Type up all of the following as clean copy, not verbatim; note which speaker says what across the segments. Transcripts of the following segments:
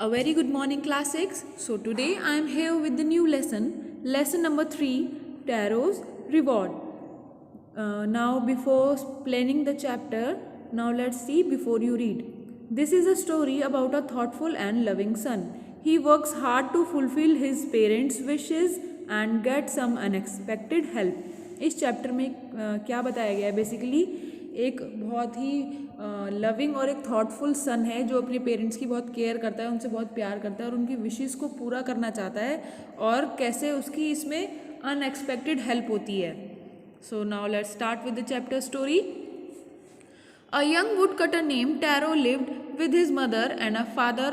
Speaker 1: A very good morning, class 6. So, today I am here with the new lesson number 3, Tarot's Reward. Now, before planning the chapter, now let's see before you read. This is a story about a thoughtful and loving son. He works hard to fulfill his parents' wishes and get some unexpected help. इस chapter में क्या बताया गया है? Basically एक बहुत ही loving और एक थॉटफुल सन है जो अपने पेरेंट्स की बहुत केयर करता है, उनसे बहुत प्यार करता है और उनकी विशेस को पूरा करना चाहता है और कैसे उसकी इसमें अनएक्सपेक्टेड हेल्प होती है. So now let's start with the chapter story. A young woodcutter named Taro lived with his mother and a father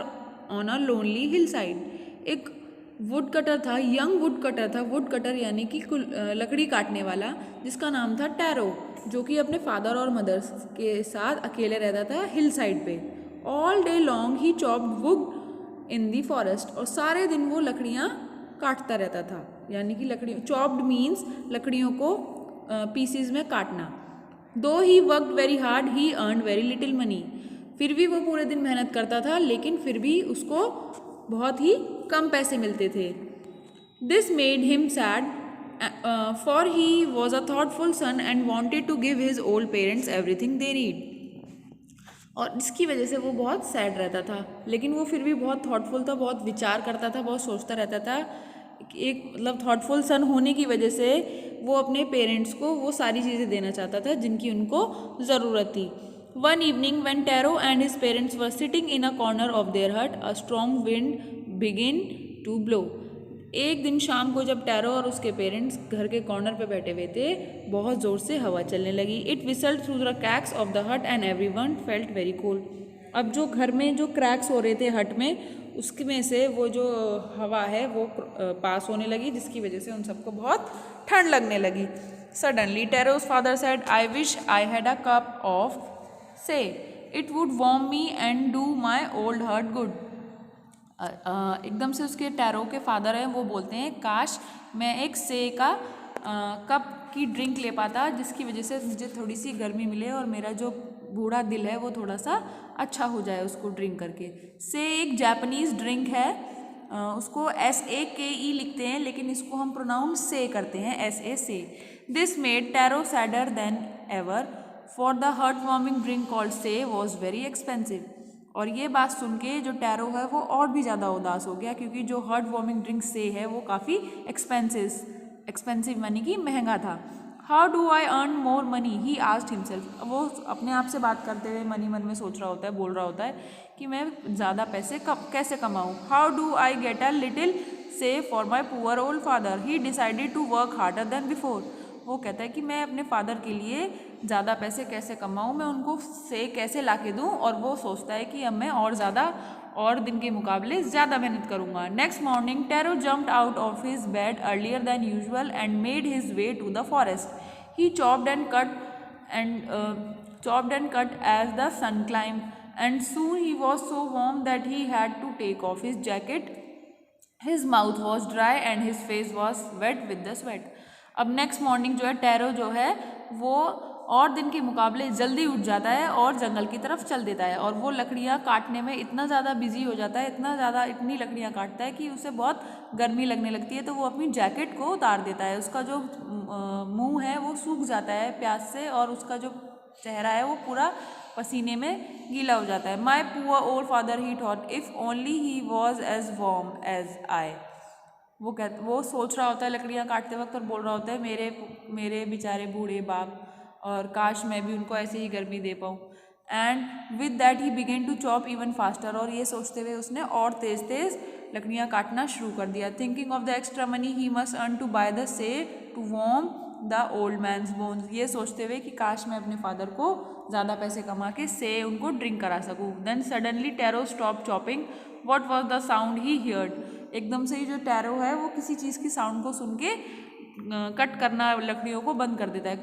Speaker 1: on a lonely hillside. एक वुडकटर था, यंग वुडकटर था. वुडकटर यानी कि लकड़ी काटने वाला, जिसका नाम था टैरो, जो कि अपने फादर और मदर के साथ अकेले रहता था हिल साइड पे. All day long he chopped would in the forest. और सारे दिन वो लकड़ियाँ काटता रहता था. यानी कि लकड़ियों, चॉप्ड मीन्स लकड़ियों को पीसीज में काटना. दो he worked very hard he earn very little money. फिर भी वो पूरे दिन मेहनत करता था, लेकिन फिर भी उसको बहुत ही कम पैसे मिलते थे. This made him sad for he was a thoughtful son and wanted to give his old parents everything they need. और इसकी वजह से वो बहुत सैड रहता था, लेकिन वो फिर भी बहुत थॉटफुल था, बहुत विचार करता था, बहुत सोचता रहता था. एक मतलब थॉटफुल सन होने की वजह से वो अपने पेरेंट्स को वो सारी चीज़ें देना चाहता था जिनकी उनको ज़रूरत थी. One evening when Taro and his parents were sitting in a corner of their hut a strong wind begin to blow. एक दिन शाम को जब टैरो और उसके पेरेंट्स घर के कॉर्नर पे बैठे हुए थे, बहुत ज़ोर से हवा चलने लगी. It whistled through the cracks of the hut and everyone felt very cold. अब जो घर में जो क्रैक्स हो रहे थे हट में, उसमें से वो जो हवा है वो पास होने लगी, जिसकी वजह से उन सबको बहुत ठंड लगने लगी. Suddenly Taro's father said, I wish I had a cup of sake, it would warm me and do my old heart good. एकदम से उसके टैरो के फादर हैं, वो बोलते हैं काश मैं एक से का कप की ड्रिंक ले पाता, जिसकी वजह से मुझे थोड़ी सी गर्मी मिले और मेरा जो बूढ़ा दिल है वो थोड़ा सा अच्छा हो जाए उसको ड्रिंक करके. से एक जापानीज़ ड्रिंक है, उसको SAKE लिखते हैं, लेकिन इसको हम प्रोनाउंस से करते हैं, SA से. This made tarot sadder then ever for the heart warming drink called से वॉज वेरी एक्सपेंसिव. और ये बात सुन के जो टैरो है वो और भी ज़्यादा उदास हो गया, क्योंकि जो हार्ट वार्मिंग ड्रिंक से है वो काफ़ी एक्सपेंसिव यानी कि महंगा था. How do I earn more money he asked himself. वो अपने आप से बात करते हुए मन ही मन में सोच रहा होता है, बोल रहा होता है कि मैं ज़्यादा पैसे कैसे कमाऊँ. How do I get a little sake for my poor old father. He decided to work harder than before. वो कहता है कि मैं अपने फादर के लिए ज़्यादा पैसे कैसे कमाऊँ, मैं उनको से कैसे ला के दूँ. और वो सोचता है कि अब मैं और ज़्यादा और दिन के मुकाबले ज़्यादा मेहनत करूँगा. Next morning Taro jumped out of his bed earlier than usual and made his way to the forest. He chopped and cut as the sun climbed, and soon he was so warm that he had to take off his jacket. His mouth was dry and his face was wet with the sweat. अब next morning जो है tarot जो है वो और दिन के मुकाबले जल्दी उठ जाता है और जंगल की तरफ चल देता है. और वो लकड़ियाँ काटने में इतना ज़्यादा बिजी हो जाता है, इतनी लकड़ियाँ काटता है कि उसे बहुत गर्मी लगने लगती है. तो वो अपनी जैकेट को उतार देता है. उसका जो मुंह है वो सूख जाता है प्यास से, और उसका जो चेहरा है वो पूरा पसीने में गीला हो जाता है. My poor old father he thought, if only he was as warm as I. वो सोच रहा होता है लकड़ियाँ काटते वक्त और बोल रहा होता है मेरे बेचारे बूढ़े बाप, और काश मैं भी उनको ऐसे ही गर्मी दे पाऊँ. And with that he began to chop even faster. और ये सोचते हुए उसने और तेज़ तेज़ लकड़ियाँ काटना शुरू कर दिया. Thinking of the extra money he must earn to buy the sake to warm the old man's bones. ये सोचते हुए कि काश मैं अपने फादर को ज़्यादा पैसे कमा के से उनको ड्रिंक करा सकूँ. Then suddenly Taro stop chopping. What was the sound he heard. एकदम से ही जो टैरो है वो किसी चीज़ की साउंड को सुन के कट करना लकड़ियों को बंद कर देता है.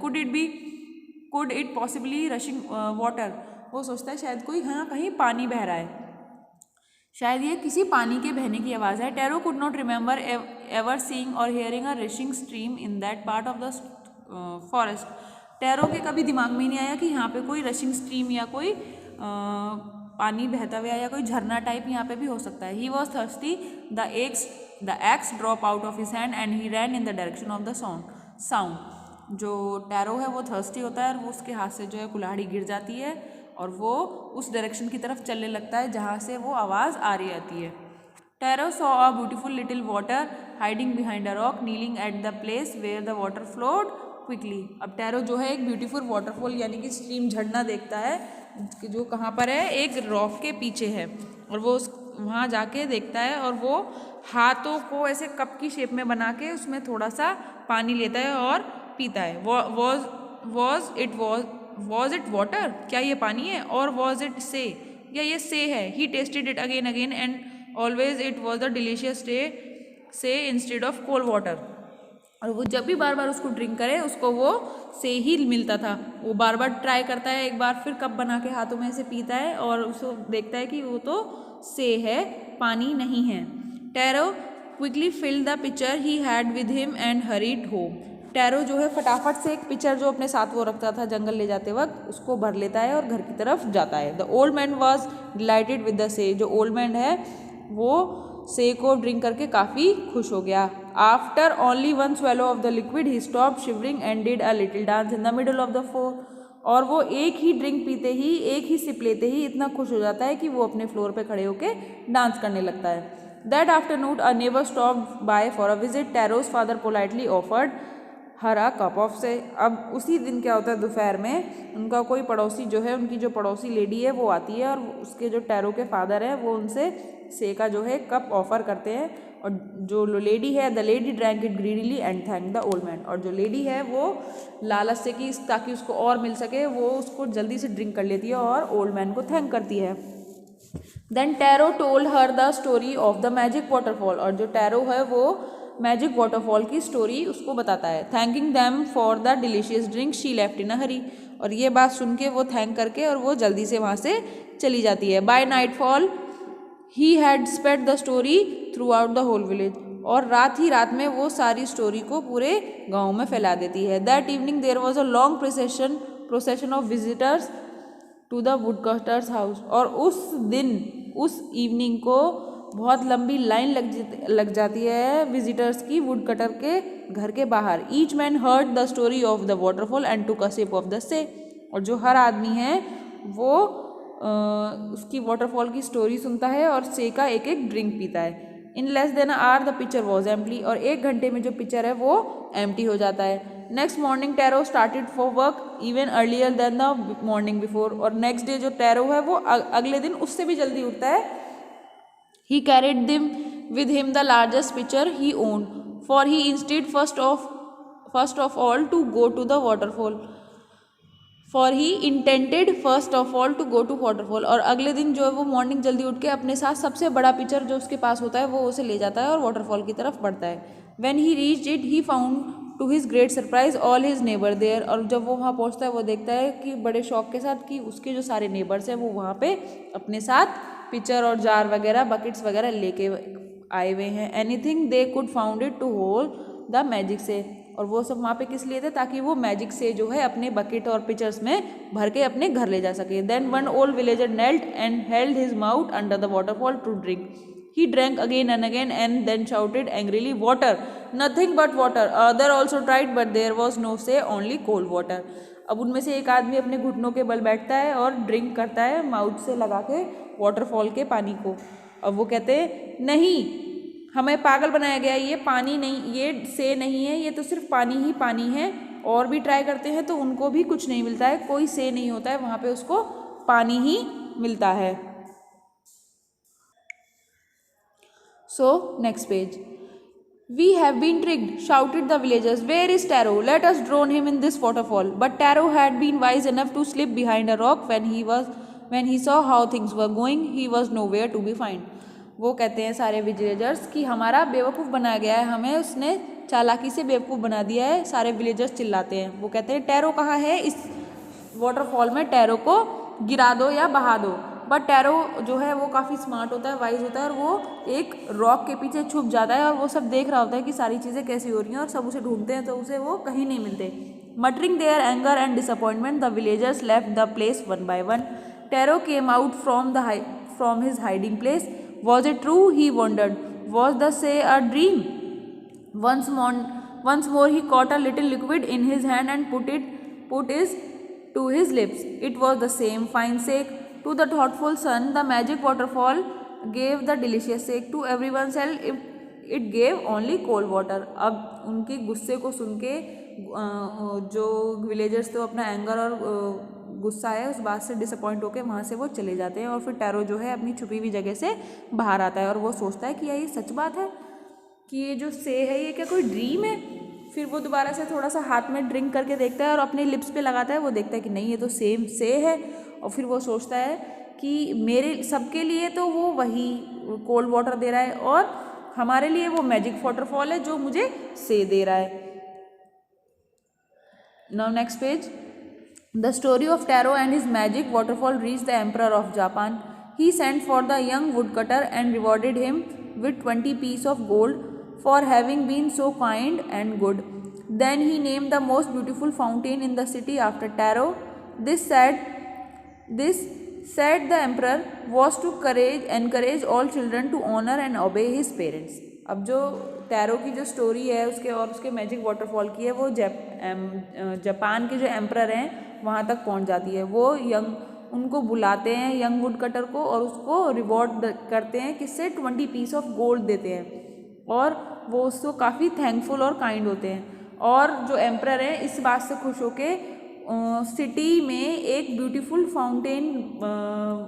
Speaker 1: Could it possibly rushing water. वो सोचता है शायद कोई कहीं पानी बह रहा है, शायद ये किसी पानी के बहने की आवाज़ है. Taro could not remember ever seeing or hearing a rushing stream in that part of the forest. Taro के कभी दिमाग में ही नहीं आया कि यहाँ पे कोई रशिंग स्ट्रीम या कोई पानी बहता हुआ या कोई झरना टाइप यहाँ पे भी हो सकता है। He was thirsty, the axe drop out of his hand and he ran in the direction of the sound. जो टैरो है वो थर्स्टी होता है और वो उसके हाथ से जो है कुल्हाड़ी गिर जाती है और वो उस डायरेक्शन की तरफ चलने लगता है जहाँ से वो आवाज़ आ रही आती है। Taro saw a beautiful little water hiding behind a rock kneeling at the place where the water flowed quickly. अब टैरो जो है एक ब्यूटीफुल वाटरफॉल यानी कि स्ट्रीम झरना देखता है जो कहाँ पर है, एक रॉक के पीछे है, और वो वहाँ जाके देखता है और वो हाथों को ऐसे कप की शेप में बना के उसमें थोड़ा सा पानी लेता है और पीता है। वॉज इट वाटर, क्या ये पानी है? और वॉज इट से, या ये से है? He tasted it again again and always it was the delicious sake instead of cold water. और वो जब भी बार बार उसको ड्रिंक करे उसको वो से ही मिलता था। वो बार बार ट्राई करता है, एक बार फिर कप बना के हाथों में से पीता है और उसको देखता है कि वो तो से है, पानी नहीं है। Tarot quickly filled the picture he had with him and hurried home. Tarot जो है फटाफट से एक पिक्चर जो अपने साथ वो रखता था जंगल ले जाते वक्त उसको भर लेता है और घर की तरफ जाता है। The old man was dilated with the से। जो ओल्ड मैन है वो से को ड्रिंक करके काफ़ी खुश हो गया। After only one swallow of the liquid he stop shivering and did a little dance in the middle of the floor. और वो एक ही ड्रिंक पीते ही, एक ही सिप लेते ही इतना खुश हो जाता है कि वो अपने फ्लोर पे खड़े होकर डांस करने लगता है। That afternoon a neighbour stopped by for a visit. Taro's father politely offered her a cup of sake. अब उसी दिन क्या होता है, दोपहर में उनका कोई पड़ोसी जो है, उनकी जो पड़ोसी लेडी है वो आती है और उसके जो टैरो के फादर हैं वो उनसे से का जो है कप ऑफर करते हैं। और जो लेडी है, the lady drank it greedily and thank the old man. और जो लेडी है वो लालच से कि ताकि उसको और मिल सके वो उसको जल्दी से ड्रिंक कर लेती है और ओल्ड मैन को थैंक करती है। Then Taro told her the story of the magic waterfall. और जो टैरो है वो मैजिक वाटरफॉल की स्टोरी उसको बताता है। Thanking them for the delicious drink she left in a hurry. और ये बात सुन के वो थैंक करके और वो जल्दी से वहाँ से चली जाती है। By nightfall he had spread the story throughout the whole village. और रात ही रात में वो सारी स्टोरी को पूरे गाँव में फैला देती है। That evening there was a long procession of visitors to the woodcutter's house. और उस दिन, उस इवनिंग को बहुत लंबी लाइन लग जाती है विजिटर्स की वुडकटर के घर के बाहर। Each man heard the story of the waterfall and took a sip of the sake. और जो हर आदमी है वो उसकी वाटरफॉल की स्टोरी सुनता है और से का एक एक ड्रिंक पीता है। In less than hour the pitcher was empty. और 1 घंटे में जो पिक्चर है वो एम्प्टी हो जाता है। Next morning Taro started for work even earlier than the morning before. और नेक्स्ट डे जो टैरो है वो अगले दिन उससे भी जल्दी उठता है। He carried them with him the largest pitcher he owned, for he instead first of all to go to the waterfall. For he intended first of all to go to waterfall. और अगले दिन जो है वो morning जल्दी उठ के अपने साथ सबसे बड़ा पिक्चर जो उसके पास होता है वो उसे ले जाता है और वाटरफॉल की तरफ बढ़ता है। When he reached it, he found to his great surprise all his neighbor there. और जब वो वहाँ पहुँचता है वो देखता है कि बड़े शौक के साथ कि उसके जो सारे नेबर्स हैं वो वहाँ पे अपने साथ पिक्चर और जार वगैरह, बकेट्स वगैरह लेके आए हुए हैं। Anything they could found it to hold the magic sake. और वो सब वहाँ पे किस लिए थे, ताकि वो मैजिक से जो है अपने बकेट और पिक्चर्स में भर के अपने घर ले जा सके। Then one old villager knelt and held his mouth under the waterfall to drink. He drank again and again and then shouted angrily, "Water! Nothing but water!" Other also tried, but there was no say, only cold water. अब उनमें से एक आदमी अपने घुटनों के बल बैठता है और ड्रिंक करता है माउथ से लगा के वाटरफॉल के पानी को। अब वो कहते हैं नहीं, हमें पागल बनाया गया, ये पानी नहीं, ये से नहीं है, ये तो सिर्फ पानी ही पानी है। और भी ट्राई करते हैं तो उनको भी कुछ नहीं मिलता है, कोई से नहीं होता है, वहाँ पे उसको पानी ही मिलता है। So, next page. We have been tricked, shouted the villagers. Where is Taro? Let us drown him in this waterfall. But Taro had been wise enough to slip behind a rock when he saw how things were going. He was nowhere to be found. वो कहते हैं सारे villagers कि हमारा बेवकूफ़ बनाया गया है, हमें उसने चालाकी से बेवकूफ़ बना दिया है। सारे विलेजर्स चिल्लाते हैं। वो कहते हैं टैरो कहाँ है, इस वाटरफॉल में टैरो को गिरा दो या बहा दो। बट टैरो जो है वो काफ़ी स्मार्ट होता है, वाइज होता है, और वो एक रॉक के पीछे छुप जाता है और वो सब देख रहा होता है कि सारी चीज़ें कैसी हो रही हैं, और सब उसे ढूंढते हैं तो उसे वो कहीं नहीं मिलते। Muttering their anger and disappointment the villagers left the place one by one. Taro came out from his hiding place. Was it true? He wondered. Was the say a dream? Once more he caught a little liquid in his hand and put it to his lips. It was the same fine shake. To the thoughtful son, the magic waterfall gave the delicious shake. To everyone else, it gave only cold water. अब उनके गुस्से को सुन के जो villagers थे अपना anger और गुस्सा है उस बात से डिसअपॉइंट होकर वहाँ से वो चले जाते हैं और फिर टैरो जो है अपनी छुपी हुई जगह से बाहर आता है और वो सोचता है कि ये सच बात है कि ये जो से है ये क्या कोई ड्रीम है। फिर वो दोबारा से थोड़ा सा हाथ में ड्रिंक करके देखता है और अपने लिप्स पे लगाता है, वो देखता है कि नहीं ये तो सेम से है। और फिर वो सोचता है कि मेरे सबके लिए तो वो वही कोल्ड वाटर दे रहा है और हमारे लिए वो मैजिक वाटरफॉल है जो मुझे से दे रहा है। Now next page. The story of tarot and his magic waterfall reach the emperor of Japan. He sent for the young woodcutter and rewarded him with 20 pieces of gold for having been so kind and good. Then he named the most beautiful fountain in the city after Taro. This said the emperor was to encourage all children to honor and obey his parents. अब जो tarot की जो story है उसके और उसके magic waterfall की है वो जापान के जो एम्परर हैं वहाँ तक पहुँच जाती है। वो उनको बुलाते हैं यंग वुड कटर को और उसको रिवॉर्ड करते हैं, किससे 20 पीस ऑफ गोल्ड देते हैं और वो उसको काफ़ी थैंकफुल और काइंड होते हैं। और जो एम्परर हैं इस बात से खुश होके सिटी में एक ब्यूटीफुल फाउंटेन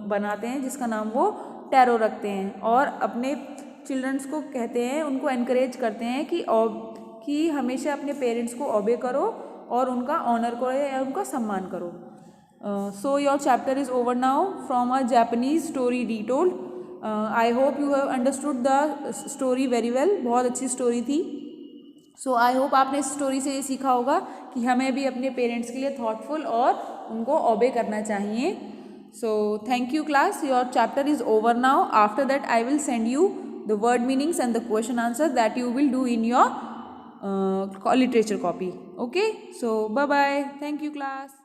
Speaker 1: बनाते हैं जिसका नाम वो टैरो रखते हैं और अपने चिल्ड्रंस को कहते हैं, उनको एनकरेज करते हैं कि हमेशा अपने पेरेंट्स को ओबे करो और उनका ऑनर करो या उनका सम्मान करो। So your chapter is over now from a Japanese story retold. I hope you have understood the story very well. बहुत अच्छी स्टोरी थी। So I hope आपने इस स्टोरी से ये सीखा होगा कि हमें भी अपने पेरेंट्स के लिए थॉटफुल और उनको ओबे करना चाहिए। So thank you class. Your chapter is over now. After that I will send you the word meanings and the question answer that you will do in your literature copy. Okay. So bye bye. Thank you class.